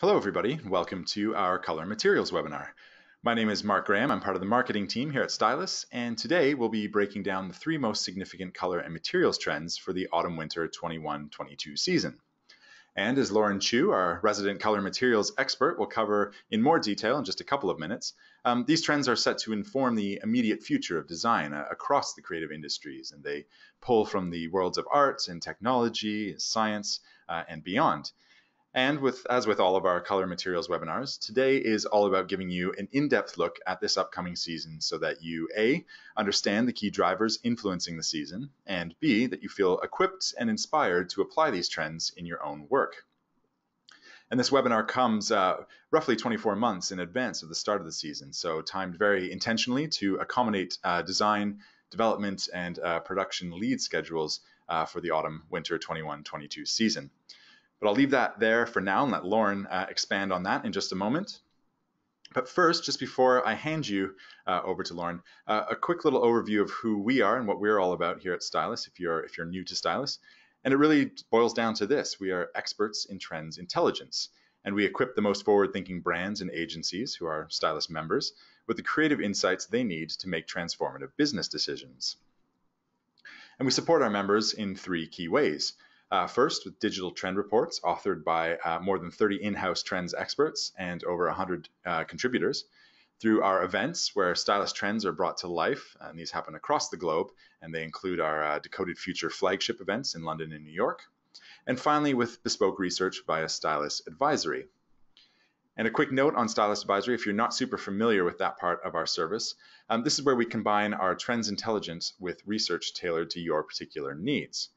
Hello everybody, and welcome to our Color and Materials webinar. My name is Mark Graham, I'm part of the marketing team here at Stylus, and today we'll be breaking down the three most significant color and materials trends for the Autumn-Winter 21-22 season. And as Lauren Chiu, our resident color materials expert, will cover in more detail in just a couple of minutes, these trends are set to inform the immediate future of design across the creative industries, and they pull from the worlds of art and technology, science, and beyond. And as with all of our color materials webinars, today is all about giving you an in-depth look at this upcoming season so that you, A, understand the key drivers influencing the season, and B, that you feel equipped and inspired to apply these trends in your own work. And this webinar comes roughly 24 months in advance of the start of the season, so timed very intentionally to accommodate design, development, and production lead schedules for the Autumn-Winter 21-22 season. But I'll leave that there for now and let Lauren expand on that in just a moment. But first, just before I hand you over to Lauren, a quick little overview of who we are and what we're all about here at Stylus, if you're new to Stylus. And it really boils down to this. We are experts in trends intelligence, and we equip the most forward-thinking brands and agencies who are Stylus members with the creative insights they need to make transformative business decisions. And we support our members in three key ways. First, with digital trend reports authored by more than 30 in-house trends experts and over 100 contributors. Through our events where Stylus trends are brought to life, and these happen across the globe, and they include our Decoded Future flagship events in London and New York. And finally, with bespoke research via Stylus Advisory. And a quick note on Stylus Advisory, if you're not super familiar with that part of our service, this is where we combine our trends intelligence with research tailored to your particular needs.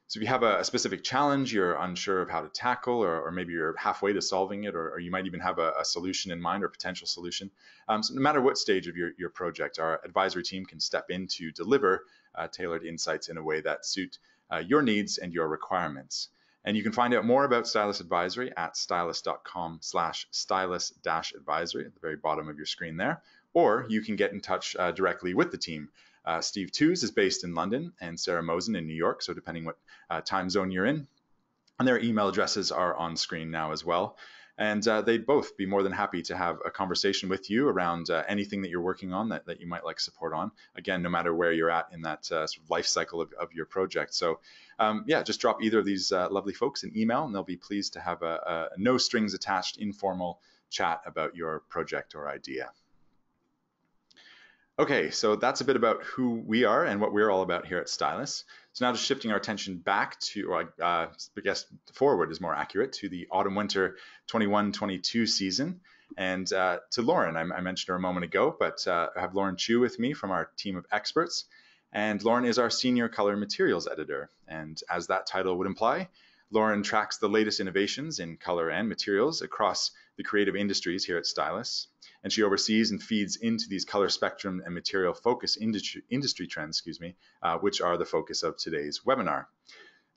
So if you have a specific challenge you're unsure of how to tackle, or maybe you're halfway to solving it, or you might even have a solution in mind or potential solution, so no matter what stage of your project, our advisory team can step in to deliver tailored insights in a way that suit your needs and your requirements. And you can find out more about Stylus Advisory at stylus.com/stylus-advisory at the very bottom of your screen there, or you can get in touch directly with the team. Steve Tews is based in London and Sarah Mosen in New York, so depending what time zone you're in. And their email addresses are on screen now as well. And they'd both be more than happy to have a conversation with you around anything that you're working on that you might like support on. Again, no matter where you're at in that sort of life cycle of your project. So yeah, just drop either of these lovely folks an email, and they'll be pleased to have a no strings attached informal chat about your project or idea. Okay, so that's a bit about who we are and what we're all about here at Stylus. So now just shifting our attention back to, or I guess forward is more accurate, to the Autumn-Winter 21-22 season. And to Lauren, I mentioned her a moment ago, but I have Lauren Chiu with me from our team of experts. And Lauren is our senior color materials editor. And as that title would imply, Lauren tracks the latest innovations in color and materials across the creative industries here at Stylus. And she oversees and feeds into these color spectrum and material focus industry trends, which are the focus of today's webinar.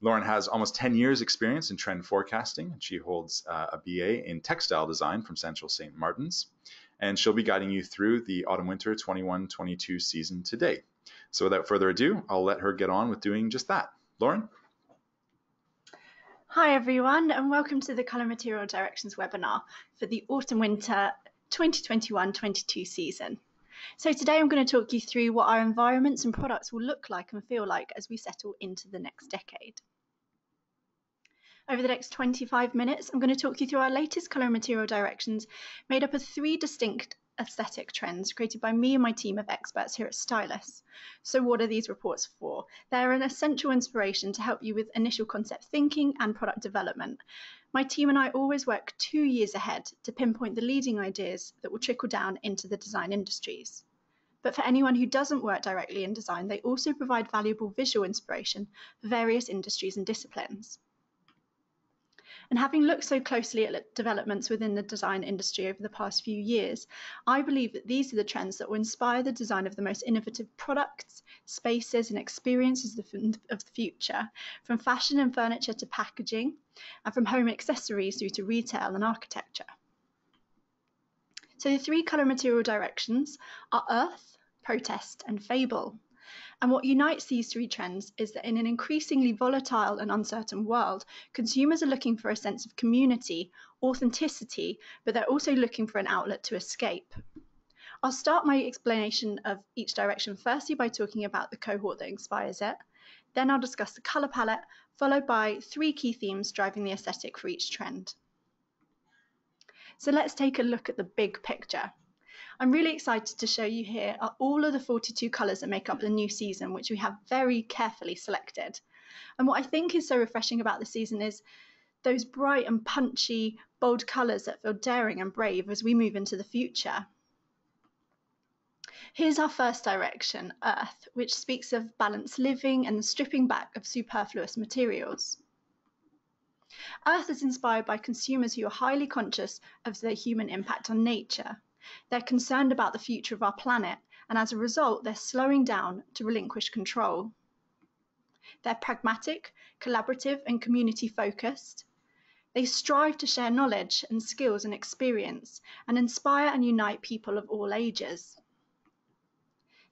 Lauren has almost 10 years experience in trend forecasting, and she holds a BA in textile design from Central St. Martin's. And she'll be guiding you through the Autumn-Winter 21-22 season today. So without further ado, I'll let her get on with doing just that. Lauren? Hi everyone, and welcome to the Color Material Directions webinar for the Autumn-Winter 2021-22 season. So today I'm going to talk you through what our environments and products will look like and feel like as we settle into the next decade. Over the next 25 minutes, I'm going to talk you through our latest colour and material directions made up of 3 distinct aesthetic trends created by me and my team of experts here at Stylus. So what are these reports for? They're an essential inspiration to help you with initial concept thinking and product development. My team and I always work 2 years ahead to pinpoint the leading ideas that will trickle down into the design industries. But for anyone who doesn't work directly in design, they also provide valuable visual inspiration for various industries and disciplines. And having looked so closely at developments within the design industry over the past few years, I believe that these are the trends that will inspire the design of the most innovative products, spaces and experiences of the future, from fashion and furniture to packaging, and from home accessories through to retail and architecture. So the 3 colour material directions are Earth, Protest and Fable. And what unites these three trends is that in an increasingly volatile and uncertain world, consumers are looking for a sense of community, authenticity, but they're also looking for an outlet to escape. I'll start my explanation of each direction firstly by talking about the cohort that inspires it. Then I'll discuss the colour palette, followed by three key themes driving the aesthetic for each trend. So let's take a look at the big picture. I'm really excited to show you here are all of the 42 colours that make up the new season, which we have very carefully selected. And what I think is so refreshing about the season is those bright and punchy, bold colours that feel daring and brave as we move into the future. Here's our first direction, Earth, which speaks of balanced living and the stripping back of superfluous materials. Earth is inspired by consumers who are highly conscious of their human impact on nature. They're concerned about the future of our planet, and as a result, they're slowing down to relinquish control. They're pragmatic, collaborative, and community-focused. They strive to share knowledge and skills and experience, and inspire and unite people of all ages.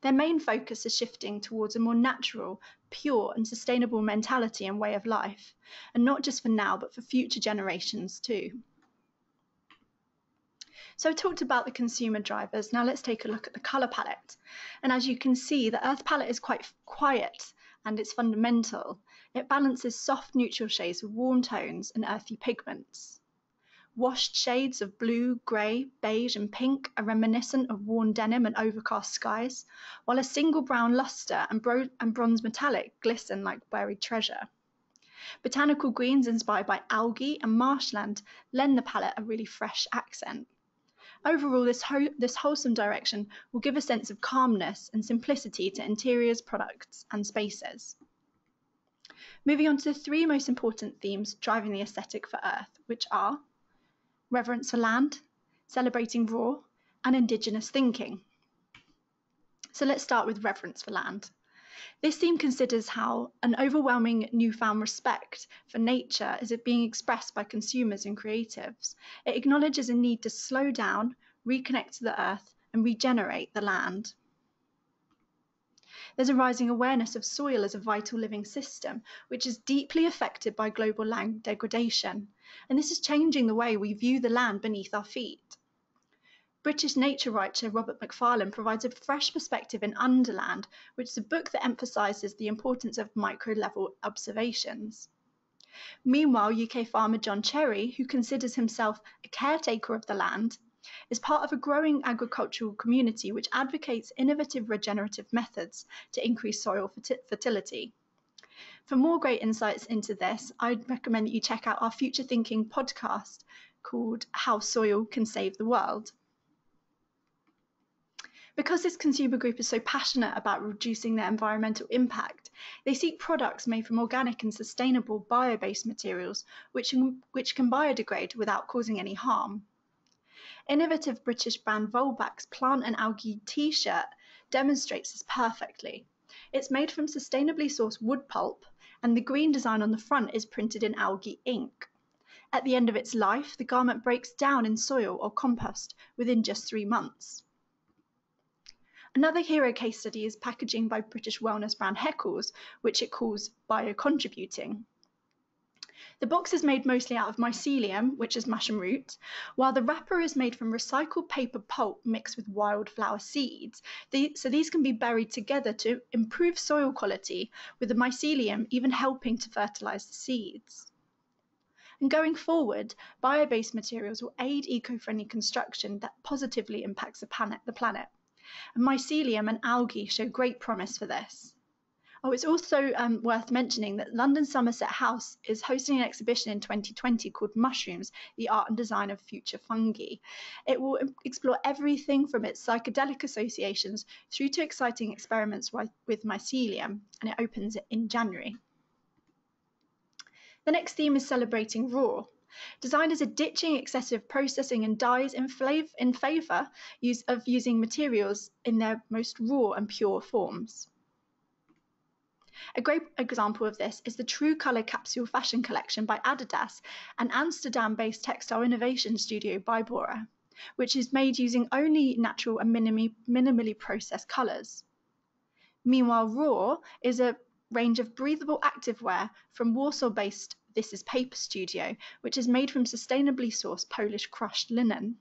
Their main focus is shifting towards a more natural, pure, and sustainable mentality and way of life, and not just for now, but for future generations too. So I talked about the consumer drivers. Now let's take a look at the colour palette. And as you can see, the Earth palette is quite quiet and it's fundamental. It balances soft neutral shades with warm tones and earthy pigments. Washed shades of blue, grey, beige and pink are reminiscent of worn denim and overcast skies, while a single brown lustre and bronze metallic glisten like buried treasure. Botanical greens inspired by algae and marshland lend the palette a really fresh accent. Overall, this wholesome direction will give a sense of calmness and simplicity to interiors, products and spaces. Moving on to the three most important themes driving the aesthetic for Earth, which are reverence for land, celebrating raw, and indigenous thinking. So let's start with reverence for land. This theme considers how an overwhelming newfound respect for nature is being expressed by consumers and creatives. It acknowledges a need to slow down, reconnect to the earth, and regenerate the land. There's a rising awareness of soil as a vital living system, which is deeply affected by global land degradation, and this is changing the way we view the land beneath our feet. British nature writer Robert Macfarlane provides a fresh perspective in Underland, which is a book that emphasises the importance of micro-level observations. Meanwhile, UK farmer John Cherry, who considers himself a caretaker of the land, is part of a growing agricultural community which advocates innovative regenerative methods to increase soil fertility. For more great insights into this, I'd recommend that you check out our Future Thinking podcast called How Soil Can Save the World. Because this consumer group is so passionate about reducing their environmental impact, they seek products made from organic and sustainable bio-based materials which can biodegrade without causing any harm. Innovative British brand Volbac's plant and algae t-shirt demonstrates this perfectly. It's made from sustainably sourced wood pulp, and the green design on the front is printed in algae ink. At the end of its life, the garment breaks down in soil or compost within just 3 months. Another hero case study is packaging by British wellness brand Heckles, which it calls bio-contributing. The box is made mostly out of mycelium, which is mushroom root, while the wrapper is made from recycled paper pulp mixed with wildflower seeds. So these can be buried together to improve soil quality, with the mycelium even helping to fertilise the seeds. And going forward, bio-based materials will aid eco-friendly construction that positively impacts the planet. And mycelium and algae show great promise for this. Oh, it's also worth mentioning that London Somerset House is hosting an exhibition in 2020 called Mushrooms, the Art and Design of Future Fungi. It will explore everything from its psychedelic associations through to exciting experiments with mycelium, and it opens in January. The next theme is celebrating raw. Designers are ditching excessive processing and dyes in favour of using materials in their most raw and pure forms. A great example of this is the True Colour capsule fashion collection by Adidas and Amsterdam-based textile innovation studio Bybora, which is made using only natural and minimally processed colours. Meanwhile, Raw is a range of breathable activewear from Warsaw-based This Is Paper Studio, which is made from sustainably sourced Polish crushed linen.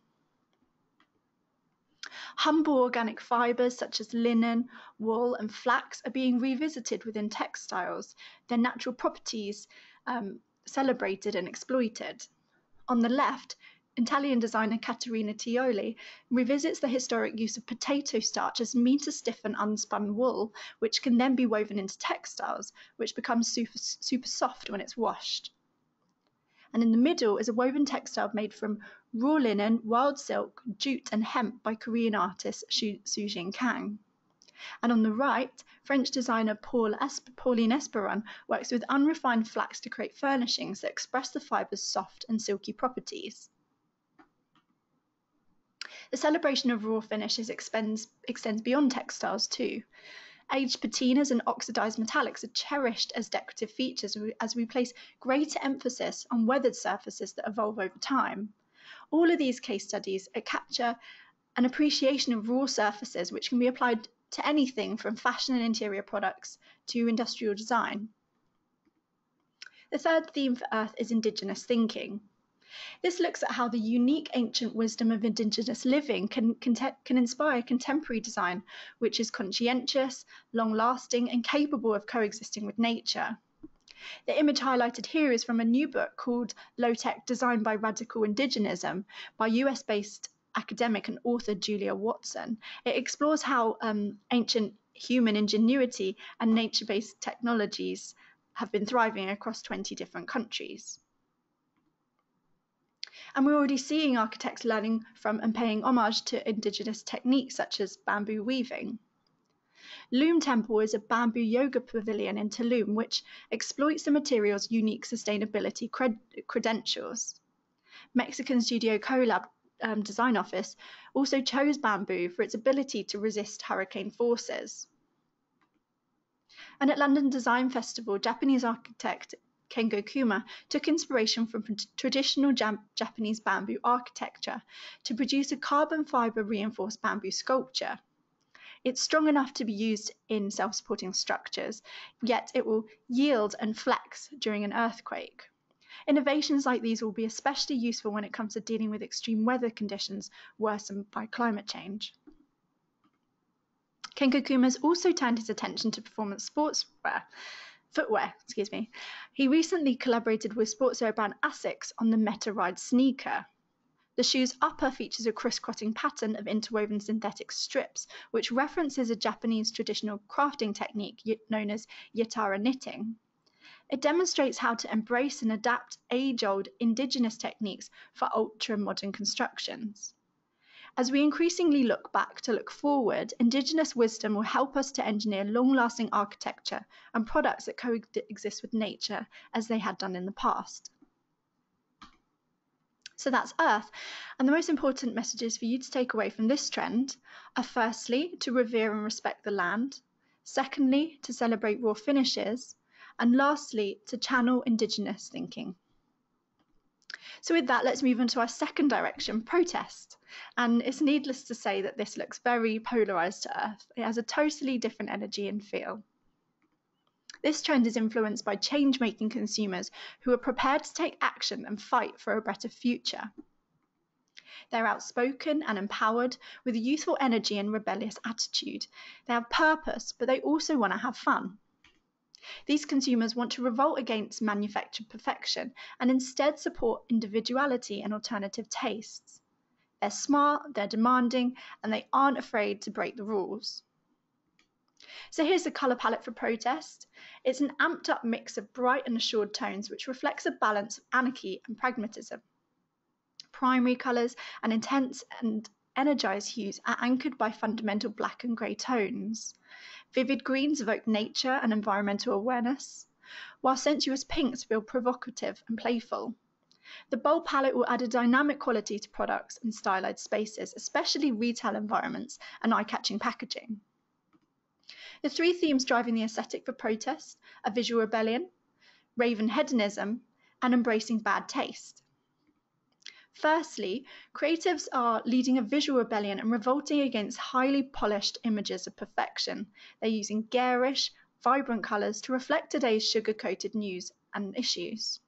Humble organic fibres such as linen, wool and flax are being revisited within textiles, their natural properties celebrated and exploited. On the left, Italian designer Caterina Tioli revisits the historic use of potato starch as a mean to stiffen unspun wool, which can then be woven into textiles, which becomes super soft when it's washed. And in the middle is a woven textile made from raw linen, wild silk, jute and hemp by Korean artist Sujin Kang. And on the right, French designer Pauline Esperon works with unrefined flax to create furnishings that express the fiber's soft and silky properties. The celebration of raw finishes extends beyond textiles too. Aged patinas and oxidized metallics are cherished as decorative features as we place greater emphasis on weathered surfaces that evolve over time. All of these case studies capture an appreciation of raw surfaces which can be applied to anything from fashion and interior products to industrial design. The third theme for Earth is Indigenous thinking. This looks at how the unique ancient wisdom of Indigenous living can inspire contemporary design, which is conscientious, long-lasting, and capable of coexisting with nature. The image highlighted here is from a new book called Low-Tech Design by Radical Indigenism by US-based academic and author Julia Watson. It explores how ancient human ingenuity and nature-based technologies have been thriving across 20 different countries. And we're already seeing architects learning from and paying homage to indigenous techniques such as bamboo weaving. Loom Temple is a bamboo yoga pavilion in Tulum which exploits the material's unique sustainability credentials. Mexican studio Colab Design Office also chose bamboo for its ability to resist hurricane forces. And at London Design Festival, Japanese architect Kengo Kuma took inspiration from traditional Japanese bamboo architecture to produce a carbon fibre reinforced bamboo sculpture. It's strong enough to be used in self-supporting structures, yet it will yield and flex during an earthquake. Innovations like these will be especially useful when it comes to dealing with extreme weather conditions worsened by climate change. Kengo Kuma has also turned his attention to performance footwear. He recently collaborated with sportswear brand Asics on the Meta Ride sneaker. The shoe's upper features a crisscrossing pattern of interwoven synthetic strips, which references a Japanese traditional crafting technique known as yatara knitting. It demonstrates how to embrace and adapt age-old indigenous techniques for ultra-modern constructions. As we increasingly look back to look forward, indigenous wisdom will help us to engineer long-lasting architecture and products that coexist with nature as they had done in the past. So that's Earth, and the most important messages for you to take away from this trend are firstly, to revere and respect the land, secondly, to celebrate raw finishes, and lastly, to channel indigenous thinking. So with that, let's move on to our second direction, protest. And it's needless to say that this looks very polarized to Earth. It has a totally different energy and feel. This trend is influenced by change-making consumers who are prepared to take action and fight for a better future. They're outspoken and empowered with youthful energy and rebellious attitude. They have purpose, but they also want to have fun. These consumers want to revolt against manufactured perfection and instead support individuality and alternative tastes. They're smart, they're demanding, and they aren't afraid to break the rules. So here's the colour palette for protest. It's an amped up mix of bright and assured tones which reflects a balance of anarchy and pragmatism. Primary colours and intense and energised hues are anchored by fundamental black and grey tones. Vivid greens evoke nature and environmental awareness, while sensuous pinks feel provocative and playful. The bold palette will add a dynamic quality to products and stylized spaces, especially retail environments and eye-catching packaging. The three themes driving the aesthetic for protest are visual rebellion, Rave Hedonism, and embracing bad taste. Firstly, creatives are leading a visual rebellion and revolting against highly polished images of perfection. They're using garish, vibrant colours to reflect today's sugar-coated news and issues.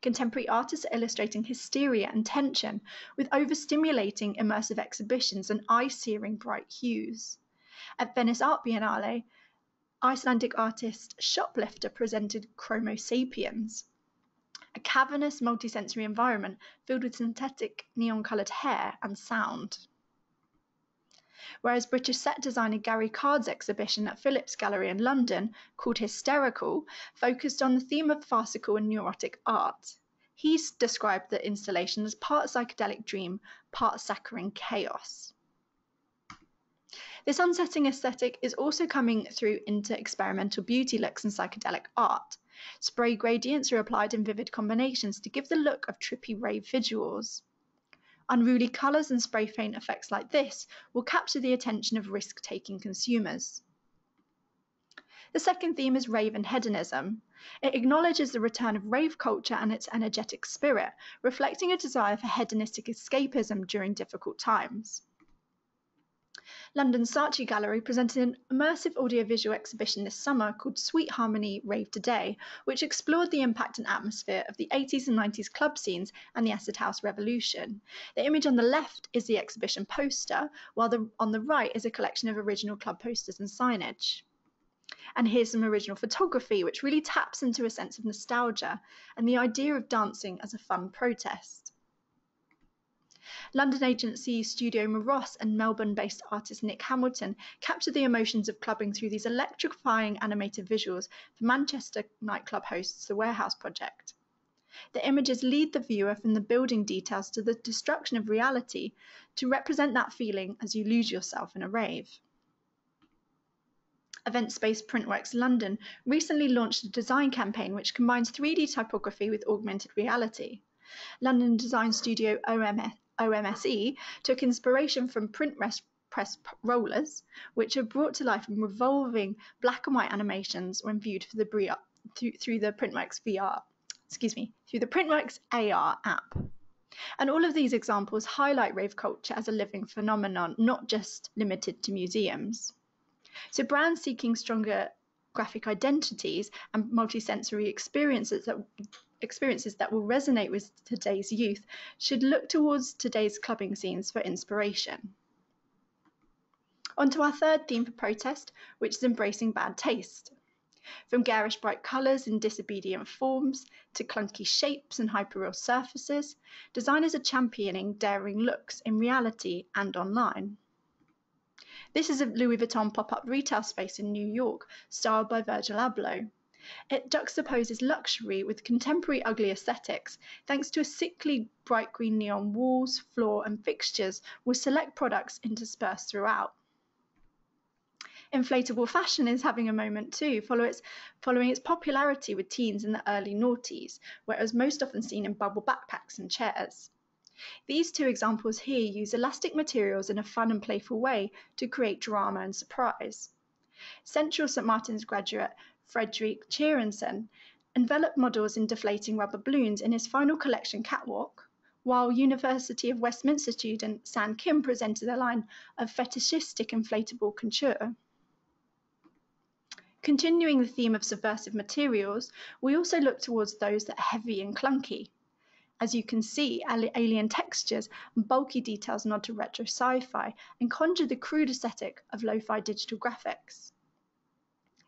Contemporary artists are illustrating hysteria and tension with overstimulating immersive exhibitions and eye-searing bright hues. At Venice Art Biennale, Icelandic artist Shoplifter presented Chromo Sapiens, a cavernous multisensory environment filled with synthetic neon-coloured hair and sound. Whereas British set designer Gary Card's exhibition at Phillips Gallery in London, called Hysterical, focused on the theme of farcical and neurotic art. He's described the installation as part psychedelic dream, part saccharine chaos. This unsettling aesthetic is also coming through into experimental beauty looks and psychedelic art. Spray gradients are applied in vivid combinations to give the look of trippy rave visuals. Unruly colours and spray paint effects like this will capture the attention of risk-taking consumers. The second theme is Rave Hedonism. It acknowledges the return of rave culture and its energetic spirit, reflecting a desire for hedonistic escapism during difficult times. London's Saatchi Gallery presented an immersive audiovisual exhibition this summer called Sweet Harmony Rave Today, which explored the impact and atmosphere of the 80s and 90s club scenes and the acid house revolution. The image on the left is the exhibition poster, while on the right is a collection of original club posters and signage. And here's some original photography, which really taps into a sense of nostalgia and the idea of dancing as a fun protest. London agency Studio Moros and Melbourne-based artist Nick Hamilton captured the emotions of clubbing through these electrifying animated visuals for Manchester nightclub hosts The Warehouse Project. The images lead the viewer from the building details to the destruction of reality to represent that feeling as you lose yourself in a rave. Event Space Printworks London recently launched a design campaign which combines 3D typography with augmented reality. London design studio OMSE took inspiration from print press rollers, which are brought to life in revolving black and white animations when viewed through the Printworks AR app. And all of these examples highlight rave culture as a living phenomenon, not just limited to museums. So brands seeking stronger graphic identities and multisensory experiences that will resonate with today's youth should look towards today's clubbing scenes for inspiration. On to our third theme for protest, which is embracing bad taste. From garish bright colours and disobedient forms to clunky shapes and hyperreal surfaces, designers are championing daring looks in reality and online. This is a Louis Vuitton pop-up retail space in New York, styled by Virgil Abloh. It juxtaposes luxury with contemporary ugly aesthetics, thanks to a sickly bright green neon walls, floor and fixtures with select products interspersed throughout. Inflatable fashion is having a moment too, following its popularity with teens in the early noughties, where it was most often seen in bubble backpacks and chairs. These two examples here use elastic materials in a fun and playful way to create drama and surprise. Central St Martin's graduate Fredrik Kjærensen enveloped models in deflating rubber balloons in his final collection catwalk, while University of Westminster student San Kim presented a line of fetishistic inflatable couture. Continuing the theme of subversive materials, we also look towards those that are heavy and clunky. As you can see, alien textures and bulky details nod to retro sci-fi and conjure the crude aesthetic of lo-fi digital graphics.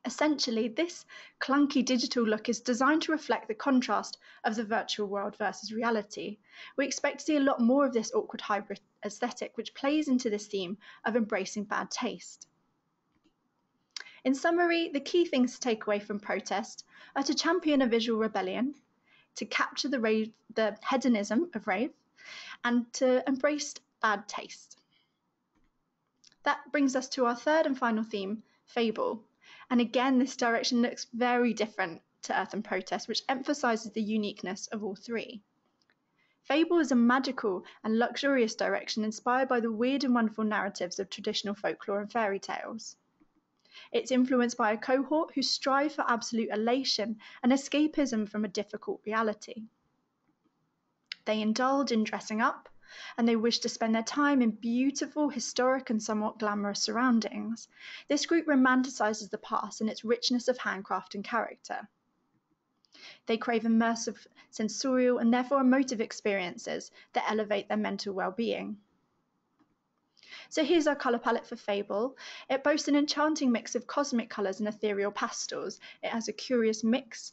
Essentially, this clunky digital look is designed to reflect the contrast of the virtual world versus reality. We expect to see a lot more of this awkward hybrid aesthetic, which plays into this theme of embracing bad taste. In summary, the key things to take away from protest are to champion a visual rebellion, to capture the hedonism of rave, and to embrace bad taste. That brings us to our third and final theme, FABLE. And again, this direction looks very different to Earth and Protest, which emphasises the uniqueness of all three. FABLE is a magical and luxurious direction inspired by the weird and wonderful narratives of traditional folklore and fairy tales. It's influenced by a cohort who strive for absolute elation and escapism from a difficult reality. They indulge in dressing up, and they wish to spend their time in beautiful, historic, and somewhat glamorous surroundings. This group romanticizes the past and its richness of handcraft and character. They crave immersive, sensorial, and therefore emotive experiences that elevate their mental well-being. So here's our colour palette for FABLE. It boasts an enchanting mix of cosmic colours and ethereal pastels. It has a curious mix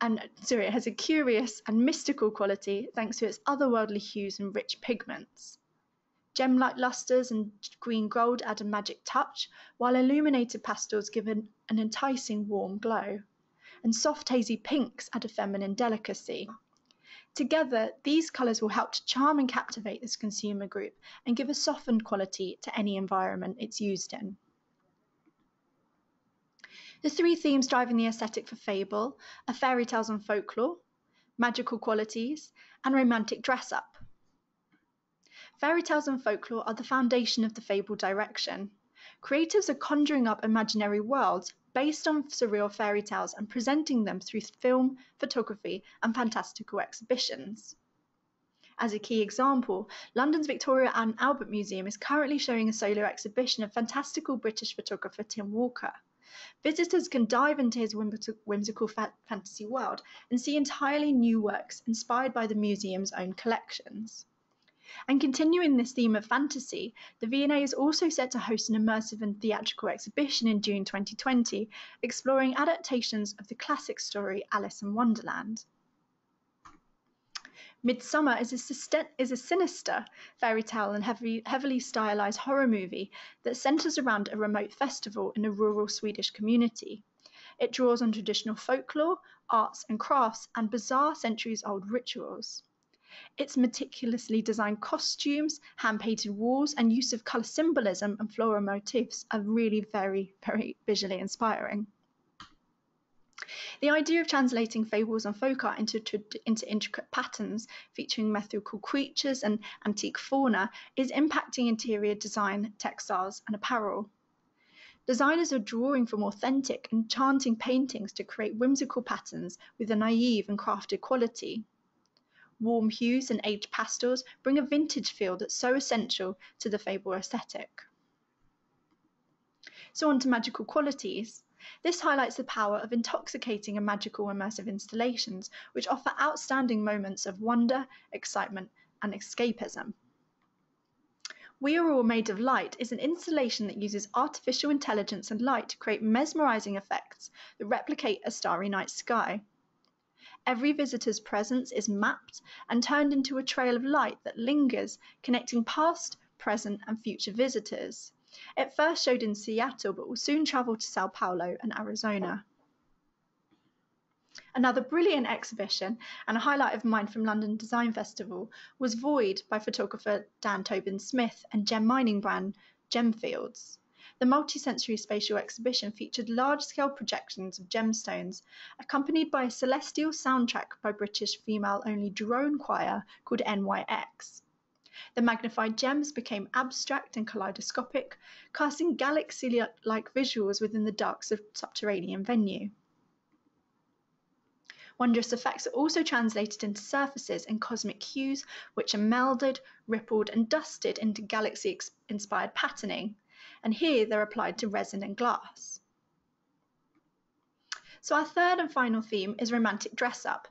it has a curious and mystical quality thanks to its otherworldly hues and rich pigments. Gem-like lustres and green gold add a magic touch, while illuminated pastels give an enticing warm glow. And soft hazy pinks add a feminine delicacy. Together, these colours will help to charm and captivate this consumer group and give a softened quality to any environment it's used in. The three themes driving the aesthetic for FABLE are fairy tales and folklore, magical qualities, and romantic dress-up. Fairy tales and folklore are the foundation of the FABLE direction. Creatives are conjuring up imaginary worlds based on surreal fairy tales and presenting them through film, photography, and fantastical exhibitions. As a key example, London's Victoria and Albert Museum is currently showing a solo exhibition of fantastical British photographer Tim Walker. Visitors can dive into his whimsical fantasy world and see entirely new works inspired by the museum's own collections. And continuing this theme of fantasy, the V&A is also set to host an immersive and theatrical exhibition in June 2020, exploring adaptations of the classic story Alice in Wonderland. Midsummer is a sinister fairy tale and heavily stylized horror movie that centers around a remote festival in a rural Swedish community. It draws on traditional folklore, arts and crafts, and bizarre centuries-old rituals. Its meticulously designed costumes, hand-painted walls, and use of colour symbolism and floral motifs are really very, very visually inspiring. The idea of translating fables and folk art into intricate patterns featuring mythical creatures and antique fauna is impacting interior design, textiles, and apparel. Designers are drawing from authentic, enchanting paintings to create whimsical patterns with a naive and crafted quality. Warm hues and aged pastels bring a vintage feel that's so essential to the FABLE aesthetic. So on to magical qualities. This highlights the power of intoxicating and magical immersive installations, which offer outstanding moments of wonder, excitement, and escapism. We Are All Made of Light is an installation that uses artificial intelligence and light to create mesmerizing effects that replicate a starry night sky. Every visitor's presence is mapped and turned into a trail of light that lingers, connecting past, present, and future visitors. It first showed in Seattle, but will soon travel to Sao Paulo and Arizona. Another brilliant exhibition and a highlight of mine from London Design Festival was Void by photographer Dan Tobin Smith and gem mining brand Gemfields. The multi-sensory spatial exhibition featured large-scale projections of gemstones, accompanied by a celestial soundtrack by British female-only drone choir called NYX. The magnified gems became abstract and kaleidoscopic, casting galaxy-like visuals within the dark subterranean venue. Wondrous effects are also translated into surfaces and cosmic hues, which are melded, rippled, and dusted into galaxy-inspired patterning, and here they're applied to resin and glass. So our third and final theme is romantic dress-up.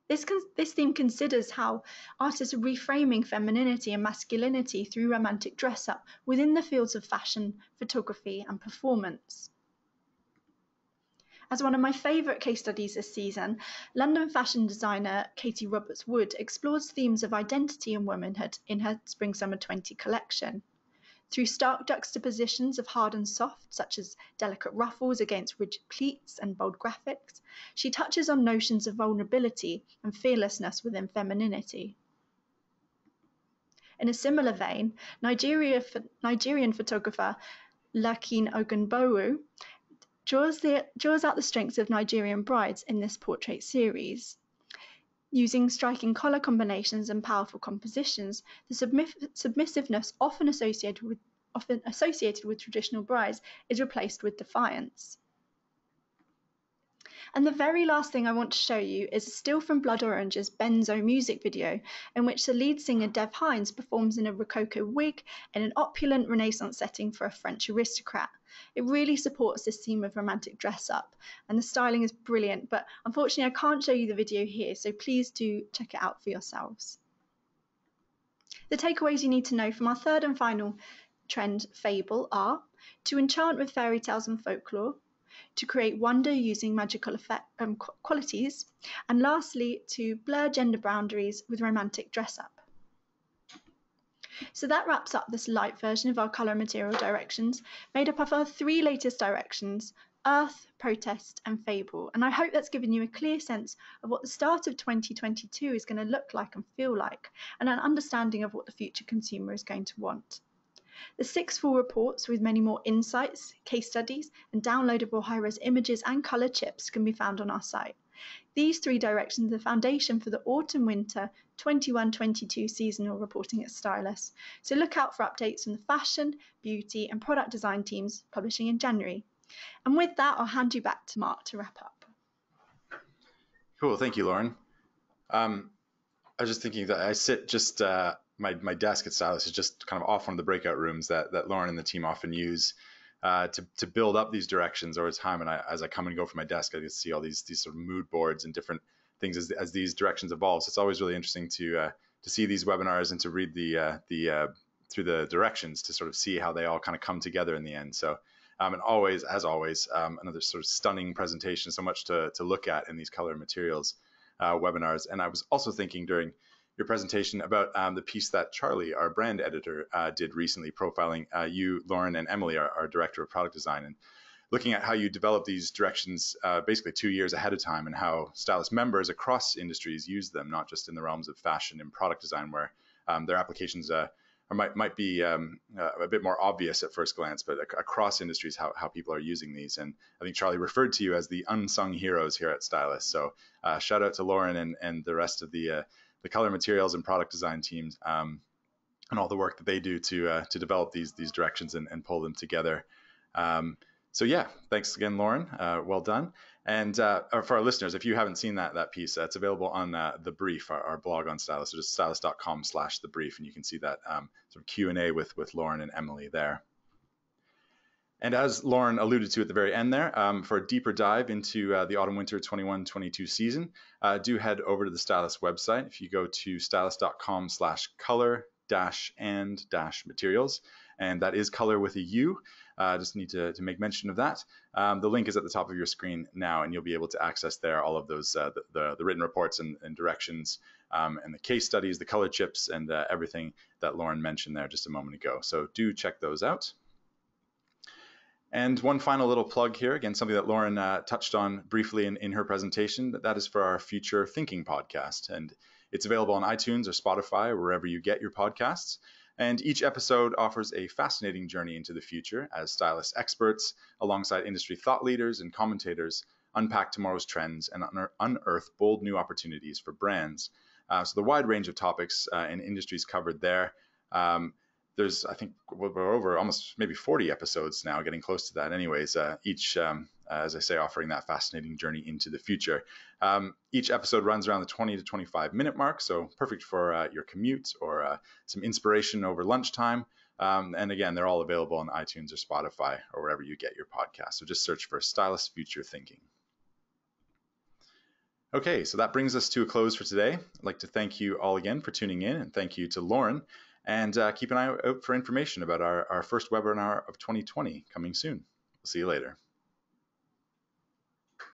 This theme considers how artists are reframing femininity and masculinity through romantic dress-up within the fields of fashion, photography, and performance. As one of my favourite case studies this season, London fashion designer Katie Roberts-Wood explores themes of identity and womanhood in her Spring-Summer 20 collection. Through stark juxtapositions of hard and soft, such as delicate ruffles against rigid pleats and bold graphics, she touches on notions of vulnerability and fearlessness within femininity. In a similar vein, Nigerian photographer Lakin Ogunbowu draws out the strengths of Nigerian brides in this portrait series. Using striking colour combinations and powerful compositions, the submissiveness often associated with traditional brides is replaced with defiance. And the very last thing I want to show you is a still from Blood Orange's Benzo music video, in which the lead singer Dev Hynes performs in a Rococo wig in an opulent Renaissance setting for a French aristocrat. It really supports this theme of romantic dress-up, and the styling is brilliant, but unfortunately I can't show you the video here, so please do check it out for yourselves. The takeaways you need to know from our third and final trend, FABLE, are to enchant with fairy tales and folklore, to create wonder using magical qualities, and lastly, to blur gender boundaries with romantic dress-up. So that wraps up this light version of our colour material directions, made up of our three latest directions, Earth, Protest and Fable, and I hope that's given you a clear sense of what the start of 2022 is going to look like and feel like, and an understanding of what the future consumer is going to want. The 6 full reports with many more insights, case studies and downloadable high-res images and colour chips can be found on our site. These 3 directions are the foundation for the Autumn-Winter 21-22 seasonal reporting at Stylus, so look out for updates from the fashion, beauty and product design teams publishing in January. And with that, I'll hand you back to Mark to wrap up. Cool, thank you, Lauren. I was just thinking that I sit just my desk at Stylus is just kind of off one of the breakout rooms that Lauren and the team often use to build up these directions over time. And as I come and go from my desk, I get to see all these sort of mood boards and different things as these directions evolve. So it's always really interesting to see these webinars and to read through the directions to sort of see how they all kind of come together in the end. So and always, as always, another sort of stunning presentation, so much to look at in these color materials webinars. And I was also thinking during your presentation about the piece that Charlie, our brand editor, did recently, profiling you, Lauren, and Emily, our director of product design, and looking at how you develop these directions basically 2 years ahead of time, and how Stylus members across industries use them, not just in the realms of fashion and product design, where their applications might be a bit more obvious at first glance, but across industries, how people are using these. And I think Charlie referred to you as the unsung heroes here at Stylus. So shout out to Lauren and the rest of the color materials and product design teams and all the work that they do to develop these directions and pull them together. So yeah, thanks again, Lauren. Well done. And for our listeners, if you haven't seen that piece, it's available on The Brief, our blog on Stylus. So just stylus.com/thebrief, and you can see that sort of Q&A with Lauren and Emily there. And as Lauren alluded to at the very end there, for a deeper dive into the Autumn-Winter 21-22 season, do head over to the Stylus website. If you go to stylus.com/color-and-materials, and that is color with a U. Just need to make mention of that. The link is at the top of your screen now, and you'll be able to access there all of those the written reports and directions and the case studies, the color chips, and everything that Lauren mentioned there just a moment ago. So do check those out. And one final little plug here, again, something that Lauren touched on briefly in her presentation, that is for our Future Thinking podcast. And it's available on iTunes or Spotify or wherever you get your podcasts. And each episode offers a fascinating journey into the future as Stylus experts, alongside industry thought leaders and commentators, unpack tomorrow's trends and unearth bold new opportunities for brands. So the wide range of topics and industries covered there. There's, I think, we're over almost maybe 40 episodes now, getting close to that anyways, each, as I say, offering that fascinating journey into the future. Each episode runs around the 20 to 25 minute mark, so perfect for your commute or some inspiration over lunchtime. And again, they're all available on iTunes or Spotify or wherever you get your podcast. So just search for Stylus Future Thinking. Okay, so that brings us to a close for today. I'd like to thank you all again for tuning in, and thank you to Lauren. And keep an eye out for information about our first webinar of 2020 coming soon. We'll see you later.